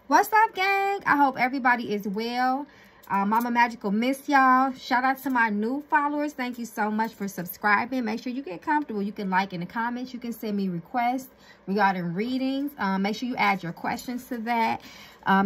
What's up, gang? I hope everybody is well. Mama Magical miss y'all. Shout out to my new followers. Thank you so much for subscribing. Make sure you get comfortable. You can like in the comments. You can send me requests regarding readings. Make sure you add your questions to that.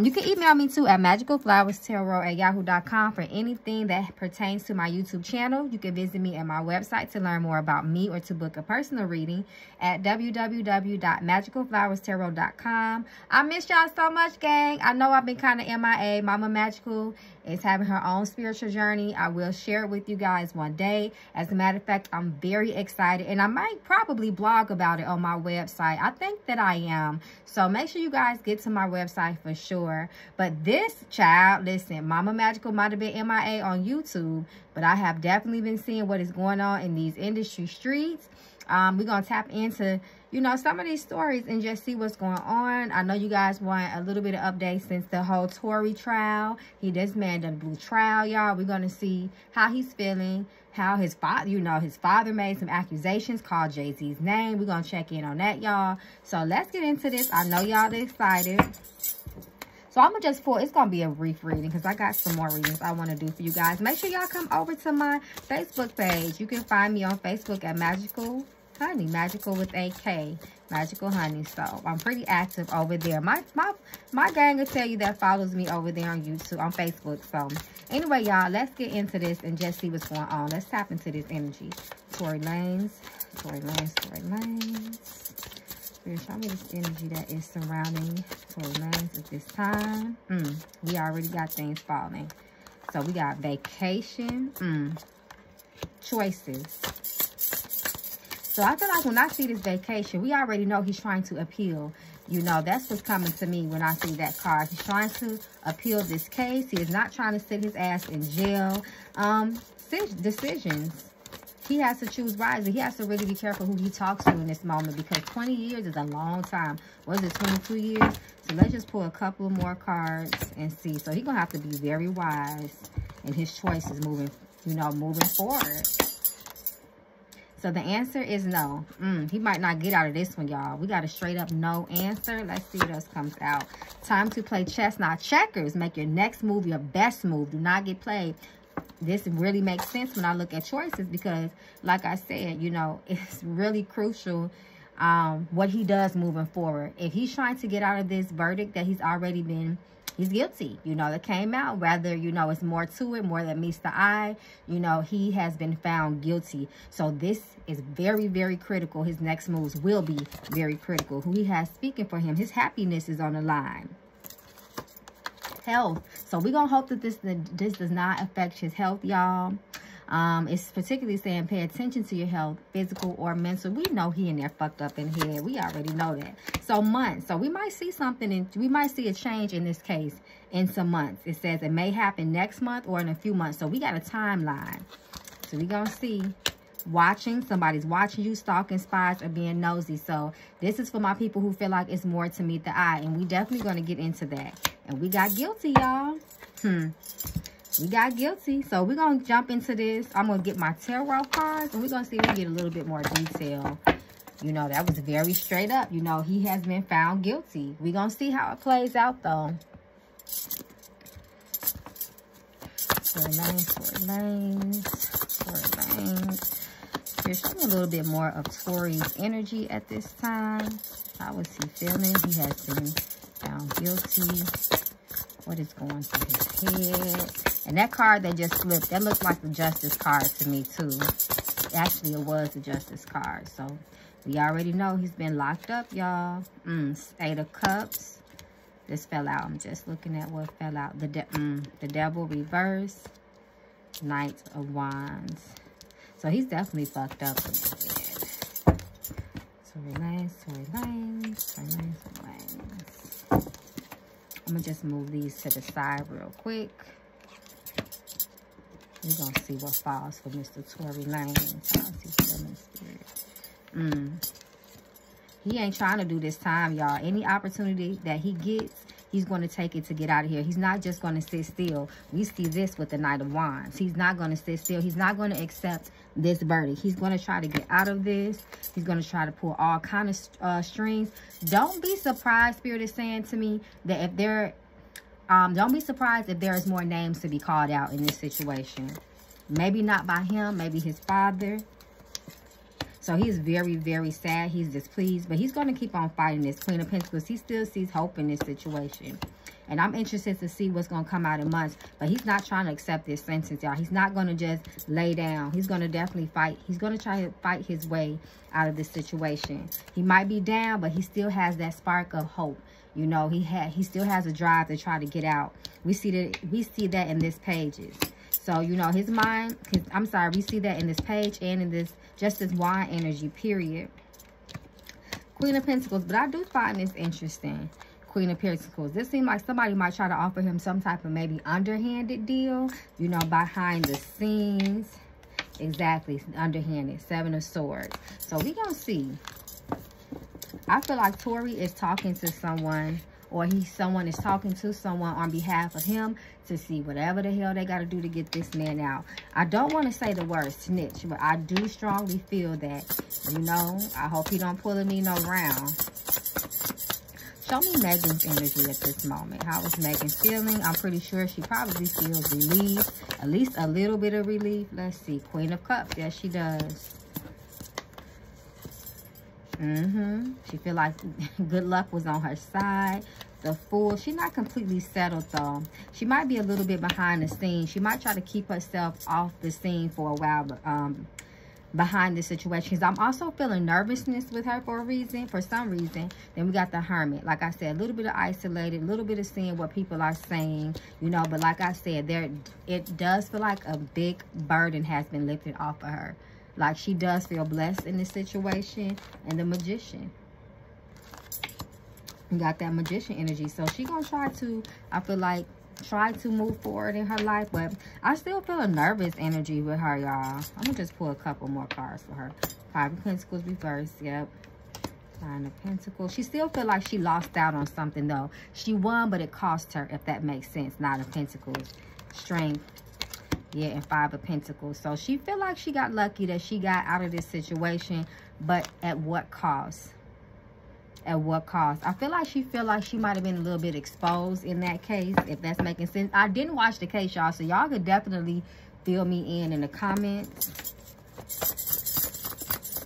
You can email me too at magicalflowerstarot@yahoo.com for anything that pertains to my YouTube channel. You can visit me at my website to learn more about me or to book a personal reading at www.magicalflowerstarot.com. I miss y'all so much, gang. I know I've been kind of MIA. Mama Magical is having her own spiritual journey. I will share it with you guys one day. As a matter of fact, I'm very excited, and I might probably blog about it on my website. I think that I am. So make sure you guys get to my website for sure. But this child, listen, Mama Magical might have been MIA on YouTube, but I have definitely been seeing what is going on in these industry streets. We're going to tap into, you know, some of these stories and just see what's going on. I know you guys want a little bit of update since the whole Tory trial. This man done blew trial, y'all. We're going to see how he's feeling, how his father, you know, his father made some accusations, called Jay-Z's name. We're going to check in on that, y'all. So let's get into this. I know y'all excited. So I'm going to just pull, it's going to be a brief reading because I got some more readings I want to do for you guys. Make sure y'all come over to my Facebook page. You can find me on Facebook at Magical Honey, Magical with a K, Magical Honey. So I'm pretty active over there. My gang will tell you that follows me over there on YouTube, on Facebook. So anyway, y'all, let's get into this and just see what's going on. Let's tap into this energy. Tory Lanez, Tory Lanez, Tory Lanez. Show me this energy that is surrounding Tory Lanez at this time. We already got things falling. So we got vacation, choices. So I feel like when I see this vacation, we already know he's trying to appeal. You know, that's what's coming to me when I see that card. He's trying to appeal this case. He is not trying to sit his ass in jail. Decisions. He has to choose wisely. He has to really be careful who he talks to in this moment because 20 years is a long time. Was it 22 years? So let's just pull a couple more cards and see. So he's going to have to be very wise in his choices moving forward. So the answer is no. He might not get out of this one, y'all. We got a straight up no answer. Let's see what else comes out. Time to play chess, not checkers. Make your next move your best move. Do not get played. This really makes sense when I look at choices because, like I said, you know, it's really crucial what he does moving forward. If he's trying to get out of this verdict that he's guilty, you know, that came out, whether, you know, it's more to it, more than meets the eye, you know, he has been found guilty. So this is very, very critical. His next moves will be very critical. Who he has speaking for him, his happiness is on the line. Health. So we're going to hope that this does not affect his health, y'all. It's particularly saying pay attention to your health, physical or mental. We know he in there fucked up in here. We already know that. So months. So we might see something, and we might see a change in this case in some months. It says it may happen next month or in a few months. So we got a timeline. So we're going to see. Watching, somebody's watching you, stalking, spies, or being nosy. So this is for my people who feel like it's more to meet the eye, and we definitely going to get into that. And we got guilty, y'all. We got guilty. So we're going to jump into this. I'm going to get my tarot cards, and we're going to see if we can get a little bit more detail. You know, that was very straight up. You know, he has been found guilty. We're going to see how it plays out, though. Tory Lanez, Tory Lanez, Tory Lanez. Here, show me a little bit more of Tory's energy at this time. How is he feeling? He has been found guilty. What is going through his head? And that card that just flipped, that looked like the Justice card to me too. Actually, it was the Justice card. So we already know he's been locked up, y'all. Eight of Cups. This fell out. I'm just looking at what fell out. The Devil reverse. Knight of Wands. So he's definitely fucked up in his head. Tory Lanez, Tory Lanez, Tory Lanez, Tory Lanez. I'm going to just move these to the side real quick. We're going to see what falls for Mr. Tory Lanez. How's he feeling, spirit? He ain't trying to do this time, y'all. Any opportunity that he gets, he's going to take it to get out of here. He's not just going to sit still. We see this with the Knight of Wands. He's not going to sit still. He's not going to accept this verdict. He's going to try to get out of this. He's going to try to pull all kind of strings. Don't be surprised, Spirit is saying to me, that if there, don't be surprised if there is more names to be called out in this situation. Maybe not by him, maybe his father. So he's very, very sad. He's displeased, but he's going to keep on fighting this Queen of Pentacles. He still sees hope in this situation. And I'm interested to see what's going to come out in months. But he's not trying to accept this sentence, y'all. He's not going to just lay down. He's going to definitely fight. He's going to try to fight his way out of this situation. He might be down, but he still has that spark of hope. You know, he still has a drive to try to get out. We see that in this pages. So, you know, his mind, we see that in this page and in this, just this wine energy, period. Queen of Pentacles, but I do find this interesting. Queen of Pentacles. This seems like somebody might try to offer him some type of maybe underhanded deal, you know, behind the scenes. Exactly, underhanded. Seven of Swords. So we gonna see. I feel like Tory is talking to someone, or someone is talking to someone on behalf of him to see whatever the hell they got to do to get this man out. I don't want to say the word snitch, but I do strongly feel that, you know, I hope he don't pull me no round. Show me Megan's energy at this moment. How is Megan feeling? I'm pretty sure she probably feels relieved. At least a little bit of relief. Let's see. Queen of Cups. Yes, she does. She feel like good luck was on her side. The Fool. She's not completely settled though. She might be a little bit behind the scenes. She might try to keep herself off the scene for a while, but behind the situation. I'm also feeling nervousness with her for some reason. Then we got the Hermit. Like I said, a little bit of isolated, a little bit of seeing what people are saying, you know, but like I said, it does feel like a big burden has been lifted off of her. Like she does feel blessed in this situation. And the Magician. You got that Magician energy. So she gonna try to, I feel like, try to move forward in her life, but I still feel a nervous energy with her, y'all. I'm gonna just pull a couple more cards for her. Five of Pentacles reversed. Yep. Nine of Pentacles. She still feel like she lost out on something though. She won, but it cost her, if that makes sense. Nine of Pentacles. Strength. Yeah, and Five of Pentacles. So she feel like she got lucky that she got out of this situation, but at what cost? At what cost? I feel like she might have been a little bit exposed in that case, if that's making sense. I didn't watch the case, y'all, so y'all could definitely fill me in the comments.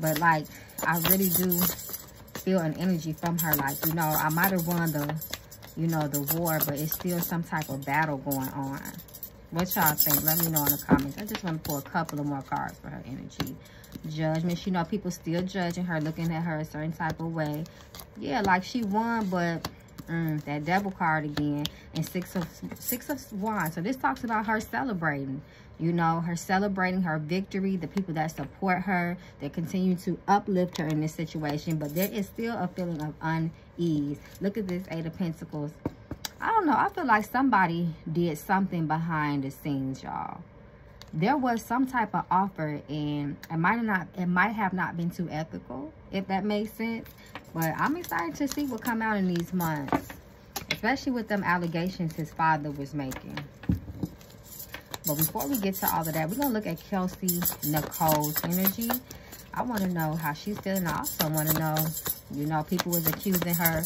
But like, I really do feel an energy from her. Like, you know, I might have won the, you know, the war, but it's still some type of battle going on. What y'all think? Let me know in the comments. I just want to pull a couple of more cards for her energy. Judgment. You know, people still judging her, looking at her a certain type of way. Yeah, like she won, but that Devil card again. And Six of Wands. So this talks about her celebrating. You know, her celebrating her victory. The people that support her, that continue to uplift her in this situation. But there is still a feeling of unease. Look at this Eight of Pentacles. I don't know. I feel like somebody did something behind the scenes, y'all. There was some type of offer, and it might have not been too ethical, if that makes sense. But I'm excited to see what come out in these months, especially with them allegations his father was making. But before we get to all of that, we're gonna look at Kelsey Nicole's energy. I want to know how she's feeling. I also want to know, you know, people was accusing her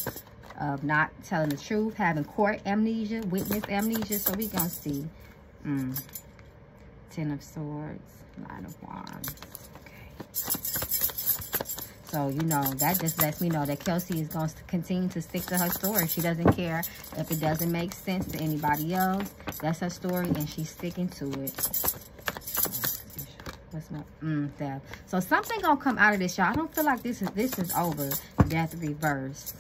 of not telling the truth, having court amnesia, witness amnesia. So we gonna see. Ten of Swords, Nine of Wands. Okay. So, you know, that just lets me know that Kelsey is going to continue to stick to her story. She doesn't care if it doesn't make sense to anybody else. That's her story, and she's sticking to it. What's my Death? So something gonna come out of this, y'all. I don't feel like this is over. Death reversed.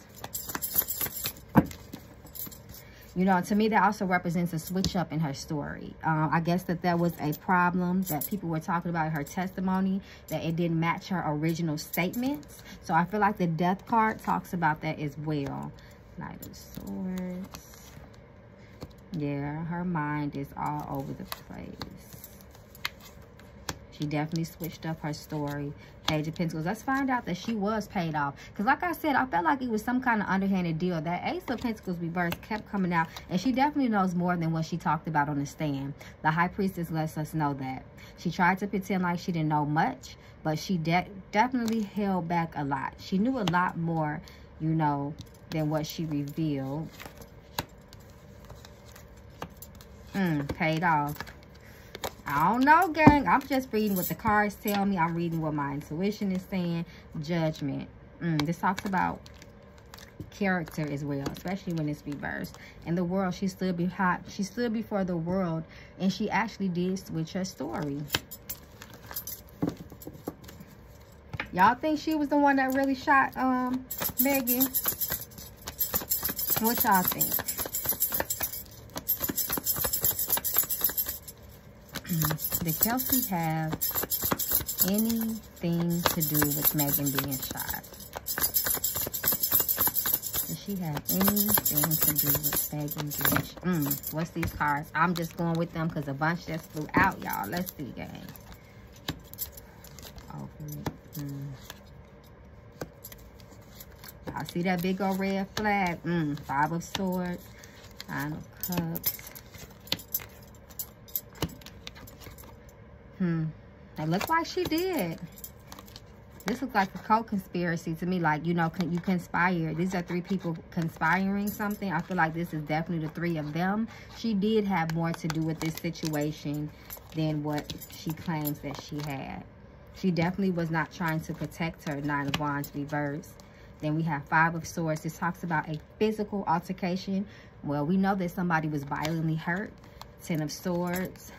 You know, to me, that also represents a switch up in her story. I guess that there was a problem that people were talking about in her testimony, that it didn't match her original statements. So I feel like the Death card talks about that as well. Knight of Swords. Yeah, her mind is all over the place. She definitely switched up her story. Page of Pentacles. Let's find out that she was paid off. Because like I said, I felt like it was some kind of underhanded deal. That Ace of Pentacles reverse kept coming out. And she definitely knows more than what she talked about on the stand. The High Priestess lets us know that. She tried to pretend like she didn't know much. But she definitely held back a lot. She knew a lot more, you know, than what she revealed. Paid off. I don't know, gang. I'm just reading what the cards tell me. I'm reading what my intuition is saying. Judgment. This talks about character as well, especially when it's reversed. In the world, she stood before the world, and she actually did switch her story. Y'all think she was the one that really shot Megan? What y'all think? Did Kelsey have anything to do with Megan being shot? Did she have anything to do with Megan being shot? What's these cards? I'm just going with them because a bunch just flew out, y'all. Let's see, gang. Y'all see that big old red flag? 5 of Swords, 9 of Cups. It looks like she did. This looks like a co-conspiracy to me. Like, you know, you conspire. These are 3 people conspiring something. I feel like this is definitely the 3 of them. She did have more to do with this situation than what she claims that she had. She definitely was not trying to protect her. 9 of Wands reverse. Then we have 5 of Swords. This talks about a physical altercation. Well, we know that somebody was violently hurt. 10 of Swords.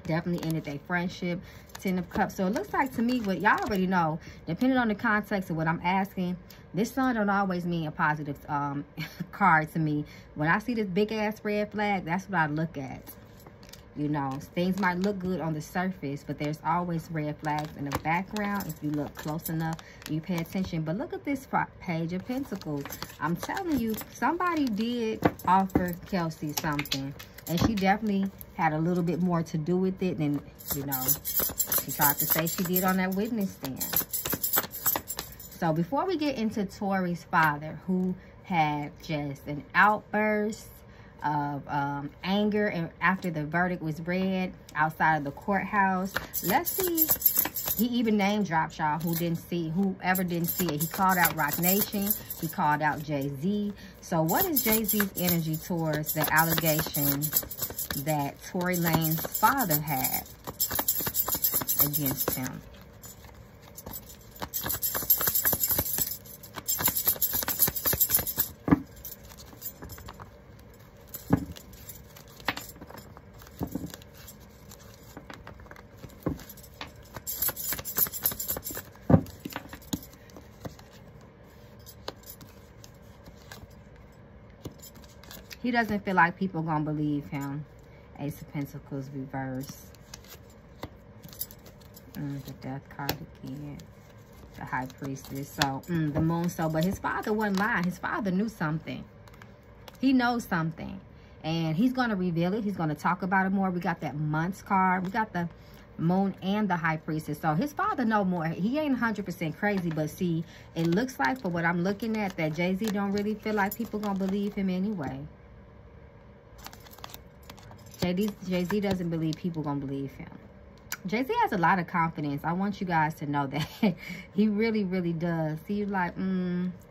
Definitely ended their friendship. 10 of Cups. So it looks like to me, what y'all already know, depending on the context of what I'm asking, this sun don't always mean a positive card to me. When I see this big ass red flag, that's what I look at. You know, things might look good on the surface, but there's always red flags in the background if you look close enough, you pay attention. But look at this Page of Pentacles. I'm telling you, somebody did offer Kelsey something, and she definitely had a little bit more to do with it than, you know, she tried to say she did on that witness stand. So before we get into Tory's father, who had just an outburst of anger and after the verdict was read outside of the courthouse, let's see. He even name dropped, y'all, whoever didn't see it. He called out Rock Nation. He called out Jay-Z. So what is Jay-Z's energy towards the allegation that Tory Lanez's father had against him? He doesn't feel like people gonna believe him. Ace of Pentacles reverse. The Death card again. The High Priestess. So, the Moon. So, but his father wasn't lying. His father knew something. He knows something. And he's going to reveal it. He's going to talk about it more. We got that Months card. We got the Moon and the High Priestess. So, his father know more. He ain't 100% crazy. But see, it looks like, for what I'm looking at, that Jay-Z don't really feel like people going to believe him anyway. Jay-Z doesn't believe people gonna believe him. Jay-Z has a lot of confidence. I want you guys to know that. He really, really does. See, you like,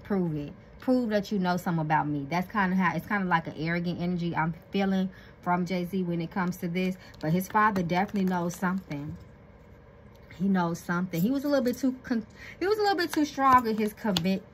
prove it. Prove that you know something about me. That's kind of how, it's kind of like an arrogant energy I'm feeling from Jay-Z when it comes to this. But his father definitely knows something. He knows something. He was a little bit too strong in his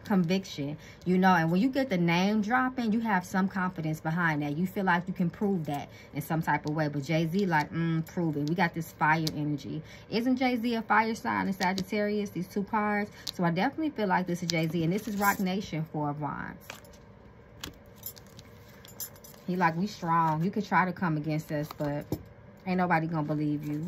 conviction, you know. And when you get the name dropping, you have some confidence behind that. You feel like you can prove that in some type of way. But Jay-Z, like, prove it. We got this fire energy. Isn't Jay-Z a fire sign in Sagittarius? These 2 cards. So I definitely feel like this is Jay-Z. And this is Rock Nation, 4 of Wands. He like, we strong. You could try to come against us, but ain't nobody gonna believe you.